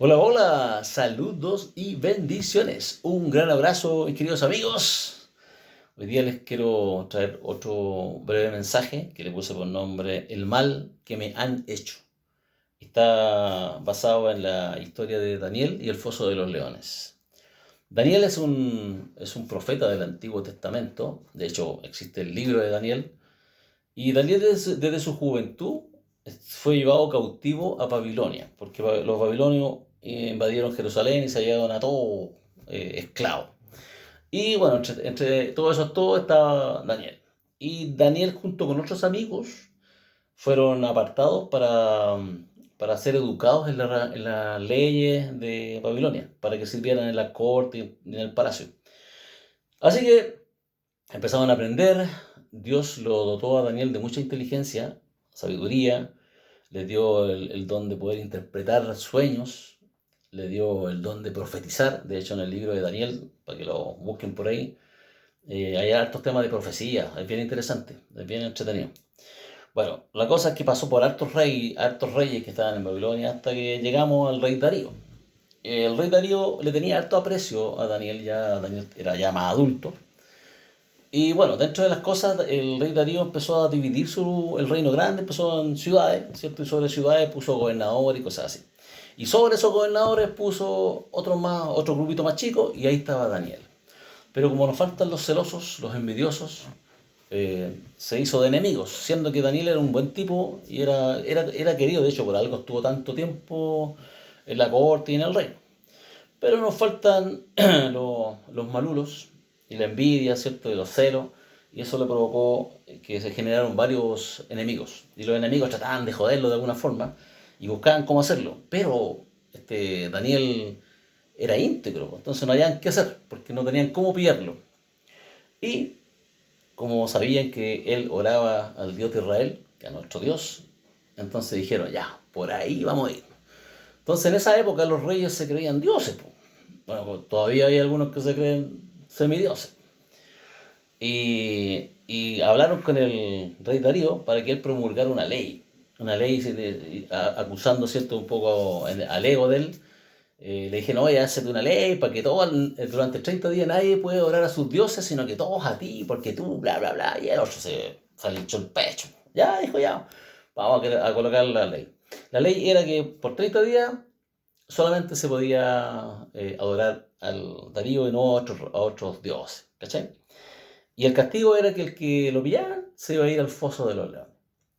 Hola, hola, saludos y bendiciones. Un gran abrazo, mis queridos amigos. Hoy día les quiero traer otro breve mensaje que le puse por nombre El mal que me han hecho. Está basado en la historia de Daniel y el foso de los leones. Daniel es un profeta del Antiguo Testamento. De hecho, existe el libro de Daniel. Y Daniel desde su juventud fue llevado cautivo a Babilonia, porque los babilonios invadieron Jerusalén y se llevaron a todos esclavos. Y bueno, entre todos esos todos estaba Daniel. Y Daniel junto con otros amigos fueron apartados para ser educados en las leyes de Babilonia, para que sirvieran en la corte y en el palacio. Así que empezaron a aprender. Dios lo dotó a Daniel de mucha inteligencia, sabiduría, le dio el don de poder interpretar sueños, le dio el don de profetizar. De hecho, en el libro de Daniel, para que lo busquen por ahí, hay hartos temas de profecía. Es bien interesante, es bien entretenido. Bueno, la cosa es que pasó por hartos reyes que estaban en Babilonia hasta que llegamos al rey Darío. El rey Darío le tenía harto aprecio a Daniel, ya Daniel era ya más adulto. Y bueno, dentro de las cosas, el rey Darío empezó a dividir el reino grande, empezó en ciudades, ¿cierto? Y sobre ciudades puso gobernadores y cosas así. Y sobre esos gobernadores puso otro grupito más chico, y ahí estaba Daniel. Pero como nos faltan los celosos, los envidiosos, se hizo de enemigos, siendo que Daniel era un buen tipo y era querido. De hecho, por algo estuvo tanto tiempo en la corte y en el reino. Pero nos faltan los malulos y la envidia, ¿cierto? Y los celos. Y eso le provocó que se generaron varios enemigos. Y los enemigos trataban de joderlo de alguna forma y buscaban cómo hacerlo. Pero Daniel era íntegro, entonces no habían qué hacer, porque no tenían cómo pillarlo. Y como sabían que él oraba al Dios de Israel, que a nuestro Dios, entonces dijeron, ya, por ahí vamos a ir. Entonces en esa época los reyes se creían dioses, po. Bueno, pues, todavía hay algunos que se creen semidioses. Y hablaron con el rey Darío para que él promulgara una ley acusando, ¿cierto?, un poco al ego de él. Le dije, no, ya hazte una ley para que durante 30 días nadie puede orar a sus dioses, sino que todos a ti, porque tú, bla, bla, bla. Y el otro se le hinchó el pecho. Ya, dijo, ya, vamos a colocar la ley. La ley era que por 30 días solamente se podía adorar al Darío y no a otros dioses, ¿cachai? Y el castigo era que el que lo pillaban se iba a ir al foso de los leones.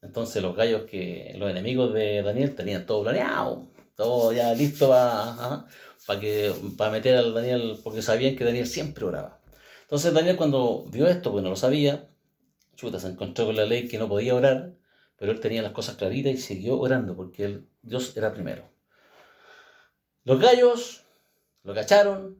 Entonces los enemigos de Daniel tenían todo planeado, todo ya listo para meter al Daniel, porque sabían que Daniel siempre oraba. Entonces Daniel, cuando vio esto, pues no lo sabía, chuta, se encontró con la ley que no podía orar, pero él tenía las cosas claritas y siguió orando porque Dios era primero. Los gallos lo cacharon,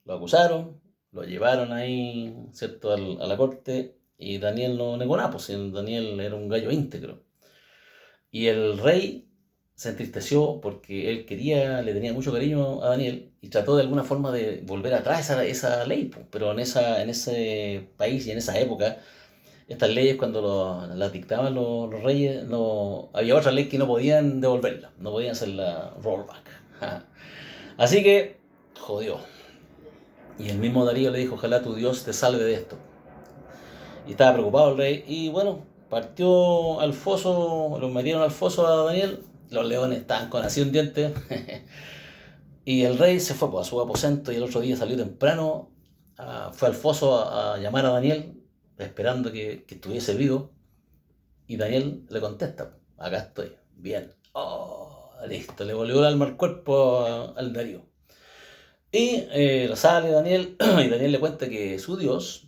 lo acusaron, lo llevaron ahí, ¿cierto?, a la corte, y Daniel no negó nada, pues Daniel era un gallo íntegro. Y el rey se entristeció porque él le tenía mucho cariño a Daniel y trató de alguna forma de volver atrás esa ley, pues. Pero en ese país y en esa época, estas leyes cuando las dictaban los reyes, no, había otra ley que no podían devolverla, no podían hacerla rollback. Así que jodió. Y el mismo Darío le dijo, ojalá tu Dios te salve de esto. Y estaba preocupado el rey. Y bueno, partió al foso, lo metieron al foso a Daniel. Los leones estaban con así un diente. Y el rey se fue, pues, a su aposento, y el otro día salió temprano, fue al foso a llamar a Daniel, esperando que estuviese vivo. Y Daniel le contesta, acá estoy, bien. Oh, listo, le volvió el alma al cuerpo al Darío. Y sale Daniel y Daniel le cuenta que su Dios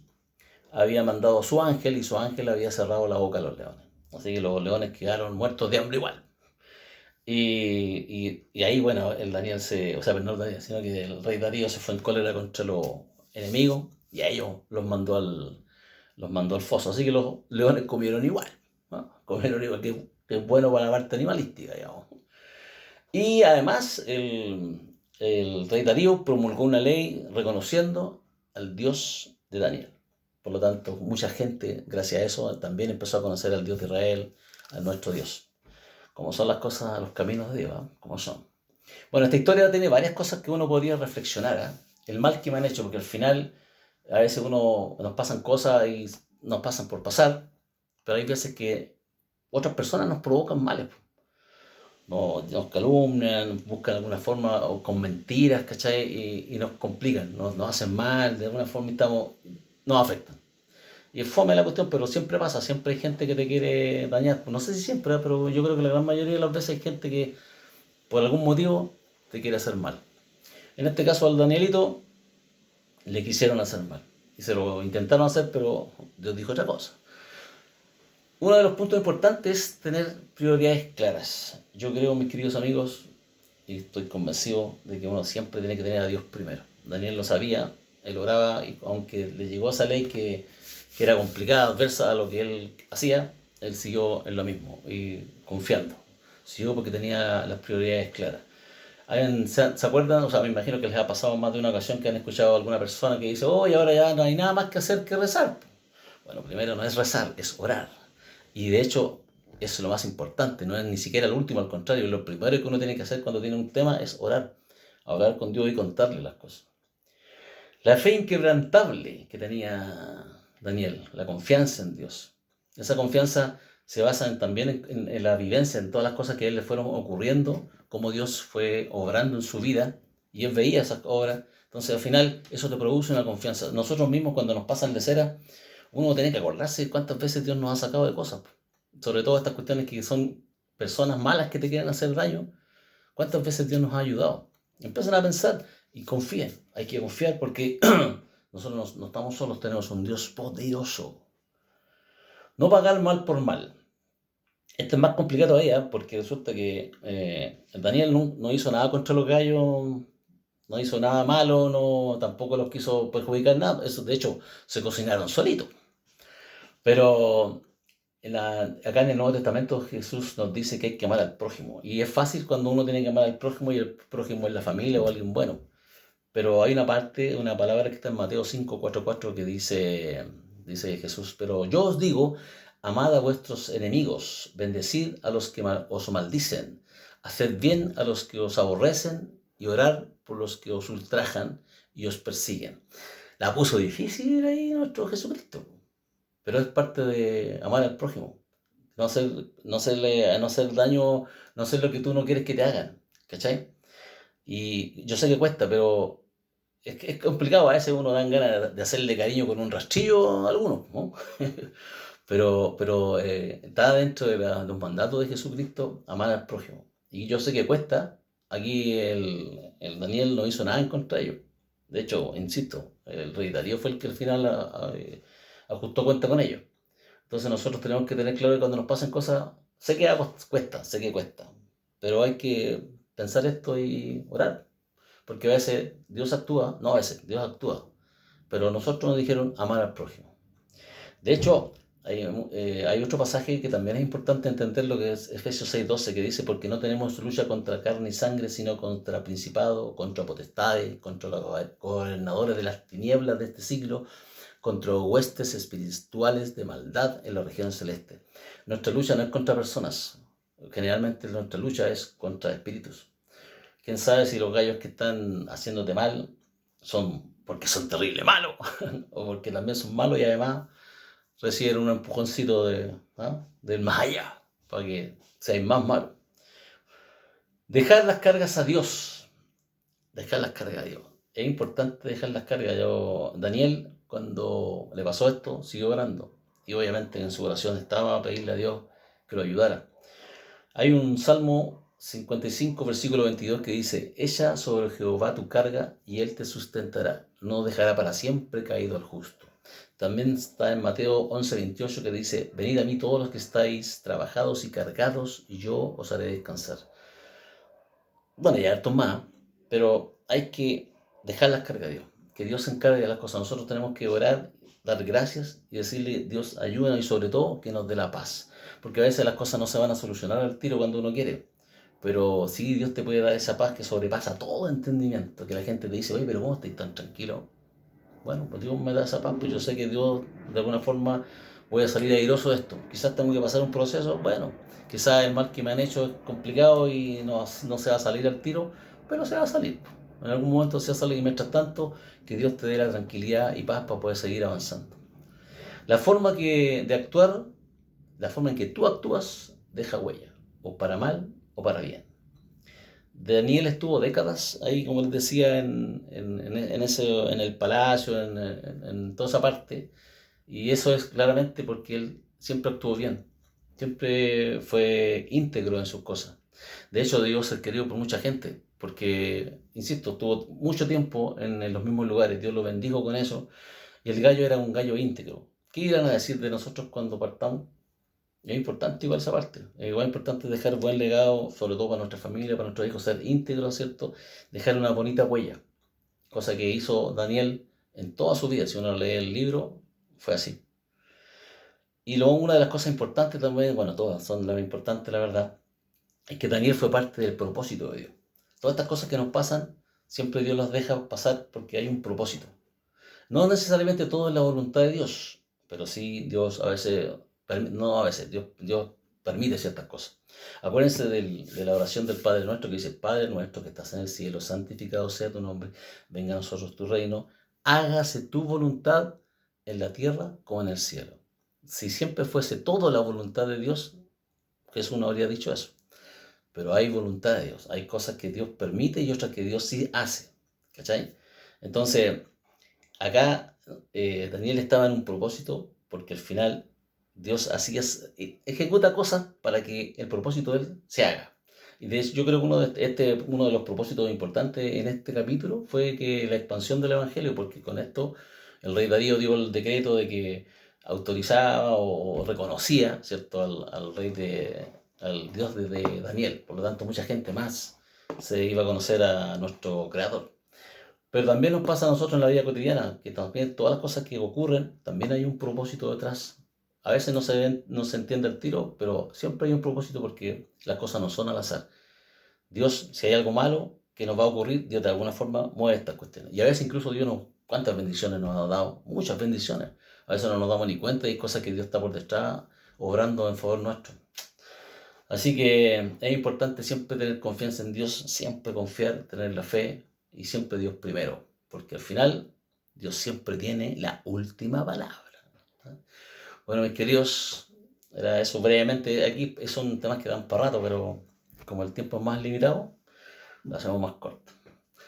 había mandado a su ángel y su ángel había cerrado la boca a los leones. Así que los leones quedaron muertos de hambre igual. Y ahí, bueno, o sea, no el Daniel, sino que el rey Darío se fue en cólera contra los enemigos y a ellos los mandó al foso. Así que los leones comieron igual, ¿no? Comieron igual, que es bueno para la parte animalística, digamos. Y además, el rey Darío promulgó una ley reconociendo al Dios de Daniel. Por lo tanto, mucha gente, gracias a eso, también empezó a conocer al Dios de Israel, a nuestro Dios. Como son las cosas, los caminos de Dios, ¿eh? Como son. Bueno, esta historia tiene varias cosas que uno podría reflexionar, ¿ah? El mal que me han hecho, porque al final a veces nos pasan cosas y nos pasan por pasar, pero hay veces que otras personas nos provocan males. Nos calumnian, buscan alguna forma o con mentiras, ¿cachai? Y nos complican, nos hacen mal, de alguna forma nos afectan. Y es fome la cuestión, pero siempre pasa, siempre hay gente que te quiere dañar. No sé si siempre, pero yo creo que la gran mayoría de las veces hay gente que por algún motivo te quiere hacer mal. En este caso al Danielito le quisieron hacer mal. Y se lo intentaron hacer, pero Dios dijo otra cosa. Uno de los puntos importantes es tener prioridades claras. Yo creo, mis queridos amigos, y estoy convencido de que uno siempre tiene que tener a Dios primero. Daniel lo sabía, él oraba, y aunque le llegó esa ley que era complicada, adversa a lo que él hacía, él siguió en lo mismo y confiando. Siguió porque tenía las prioridades claras. ¿Se acuerdan? O sea, me imagino que les ha pasado más de una ocasión que han escuchado a alguna persona que dice, oh, y ahora ya no hay nada más que hacer que rezar. Bueno, primero no es rezar, es orar. Y de hecho, eso es lo más importante, no es ni siquiera el último, al contrario, lo primero que uno tiene que hacer cuando tiene un tema es orar, hablar con Dios y contarle las cosas. La fe inquebrantable que tenía Daniel, la confianza en Dios. Esa confianza se basa también en la vivencia, en todas las cosas que a él le fueron ocurriendo, cómo Dios fue obrando en su vida y él veía esas obras. Entonces al final eso te produce una confianza. Nosotros mismos cuando nos pasan de cera, uno tiene que acordarse de cuántas veces Dios nos ha sacado de cosas. Sobre todo estas cuestiones que son personas malas que te quieren hacer daño. ¿Cuántas veces Dios nos ha ayudado? Empiezan a pensar y confíen. Hay que confiar porque nosotros no estamos solos, tenemos un Dios poderoso. No pagar mal por mal. Esto es más complicado todavía porque resulta que Daniel no hizo nada contra los gallos, no hizo nada malo, tampoco los quiso perjudicar nada. Eso, de hecho, se cocinaron solitos. Pero acá en el Nuevo Testamento Jesús nos dice que hay que amar al prójimo. Y es fácil cuando uno tiene que amar al prójimo y el prójimo es la familia o alguien bueno. Pero hay una parte, una palabra que está en Mateo 5:4 que dice Jesús, pero yo os digo, amad a vuestros enemigos, bendecid a los que os maldicen, haced bien a los que os aborrecen y orad por los que os ultrajan y os persiguen. La puso difícil ahí nuestro Jesucristo, pero es parte de amar al prójimo. No hacer daño, no hacer lo que tú no quieres que te hagan, ¿cachai? Y yo sé que cuesta, pero es complicado. A veces uno dan ganas de hacerle cariño con un rastrillo a algunos, ¿no? pero está dentro de los mandatos de Jesucristo amar al prójimo. Y yo sé que cuesta. Aquí el Daniel no hizo nada en contra de ellos. De hecho, insisto, el rey Darío fue el que al final ajustó cuenta con ellos. Entonces nosotros tenemos que tener claro que cuando nos pasan cosas, sé que cuesta, sé que cuesta, pero hay que pensar esto y orar, porque a veces Dios actúa, no a veces, Dios actúa, pero nosotros nos dijeron amar al prójimo. De hecho, hay otro pasaje que también es importante entender, lo que es Efesios 6:12, que dice, porque no tenemos lucha contra carne y sangre, sino contra principados, contra potestades, contra los gobernadores de las tinieblas de este siglo, contra huestes espirituales de maldad en la región celeste. Nuestra lucha no es contra personas, generalmente nuestra lucha es contra espíritus. Quién sabe si los gallos que están haciéndote mal son porque son terrible malos o porque también son malos y además reciben un empujoncito del más allá para que sean más malos. Dejar las cargas a Dios. Dejar las cargas a Dios. Es importante dejar las cargas. Daniel, cuando le pasó esto, siguió orando. Y obviamente en su oración estaba a pedirle a Dios que lo ayudara. Hay un Salmo 55, versículo 22 que dice, echa sobre Jehová tu carga y él te sustentará. No dejará para siempre caído al justo. También está en Mateo 11:28 que dice, venid a mí todos los que estáis trabajados y cargados y yo os haré descansar. Bueno, y hartos más, pero hay que dejar las cargas a Dios, que Dios se encargue de las cosas. Nosotros tenemos que orar, dar gracias y decirle, Dios, ayúdanos y sobre todo que nos dé la paz. Porque a veces las cosas no se van a solucionar al tiro cuando uno quiere. Pero sí, Dios te puede dar esa paz que sobrepasa todo entendimiento. Que la gente te dice, oye, pero ¿cómo estás tan tranquilo? Bueno, pues Dios me da esa paz, pues yo sé que Dios, de alguna forma, voy a salir airoso de esto. Quizás tengo que pasar un proceso, bueno, Quizás el mal que me han hecho es complicado y no se va a salir al tiro, pero se va a salir. En algún momento se va a salir y mientras tanto, que Dios te dé la tranquilidad y paz para poder seguir avanzando. La forma de actuar, la forma en que tú actúas, deja huella, o para mal o para bien. Daniel estuvo décadas ahí, como les decía, en el palacio, en toda esa parte, y eso es claramente porque él siempre actuó bien, siempre fue íntegro en sus cosas. De hecho, debió ser querido por mucha gente, porque, insisto, estuvo mucho tiempo en los mismos lugares, Dios lo bendijo con eso, y el gallo era un gallo íntegro. ¿Qué irán a decir de nosotros cuando partamos? Es importante igual esa parte. Es igual importante dejar buen legado, sobre todo para nuestra familia, para nuestros hijos, ser íntegro, ¿cierto? Dejar una bonita huella. Cosa que hizo Daniel en toda su vida. Si uno lee el libro, fue así. Y luego una de las cosas importantes también, bueno, todas son las importantes, la verdad, es que Daniel fue parte del propósito de Dios. Todas estas cosas que nos pasan, siempre Dios las deja pasar porque hay un propósito. No necesariamente todo es la voluntad de Dios, pero sí Dios a veces, no a veces, Dios permite ciertas cosas. Acuérdense de la oración del Padre Nuestro que dice, Padre nuestro que estás en el cielo, santificado sea tu nombre, venga a nosotros tu reino, hágase tu voluntad en la tierra como en el cielo. Si siempre fuese todo la voluntad de Dios, Jesús no habría dicho eso. Pero hay voluntad de Dios, hay cosas que Dios permite y otras que Dios sí hace. ¿Cachai? Entonces, acá Daniel estaba en un propósito porque al final Dios ejecuta cosas para que el propósito de él se haga. Y de hecho, yo creo que uno de los propósitos importantes en este capítulo fue que la expansión del Evangelio, porque con esto el rey Darío dio el decreto de que autorizaba o reconocía, ¿cierto?, al Dios de Daniel. Por lo tanto, mucha gente más se iba a conocer a nuestro Creador. Pero también nos pasa a nosotros en la vida cotidiana, que también todas las cosas que ocurren, también hay un propósito detrás. A veces no se entiende el tiro, pero siempre hay un propósito porque las cosas no son al azar. Dios, si hay algo malo que nos va a ocurrir, Dios de alguna forma mueve estas cuestiones. Y a veces incluso Dios ¿cuántas bendiciones nos ha dado? Muchas bendiciones. A veces no nos damos ni cuenta y hay cosas que Dios está por detrás obrando en favor nuestro. Así que es importante siempre tener confianza en Dios, siempre confiar, tener la fe y siempre Dios primero, porque al final Dios siempre tiene la última palabra. Bueno, mis queridos, era eso brevemente. Aquí son temas que dan para rato, pero como el tiempo es más limitado, lo hacemos más corto.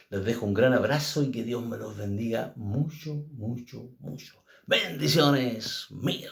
Les dejo un gran abrazo y que Dios me los bendiga mucho, mucho, mucho. Bendiciones mil.